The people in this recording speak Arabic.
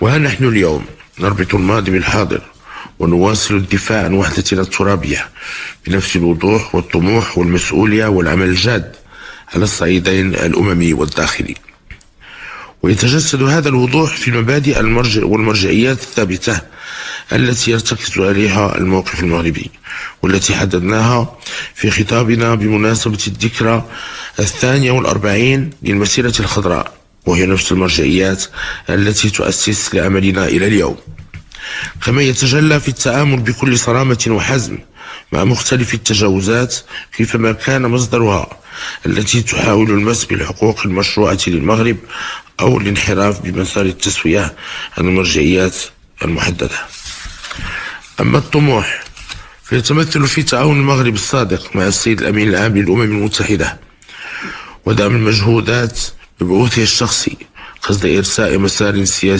وها نحن اليوم نربط الماضي بالحاضر ونواصل الدفاع عن وحدتنا الترابية بنفس الوضوح والطموح والمسؤولية والعمل الجاد على الصعيدين الأممي والداخلي. ويتجسد هذا الوضوح في المبادئ والمرجعيات الثابتة التي يرتكز عليها الموقف المغربي، والتي حددناها في خطابنا بمناسبة الذكرى 42 للمسيرة الخضراء، وهي نفس المرجعيات التي تؤسس لعملنا إلى اليوم. كما يتجلى في التعامل بكل صرامة وحزم مع مختلف التجاوزات كيفما كان مصدرها، التي تحاول المس بالحقوق المشروعة للمغرب أو الانحراف بمسار التسوية عن المرجعيات المحددة. أما الطموح فيتمثل في تعاون المغرب الصادق مع السيد الأمين العام للأمم المتحدة ودعم المجهودات ببعوثه الشخصي قصد إرساء مسار سياسي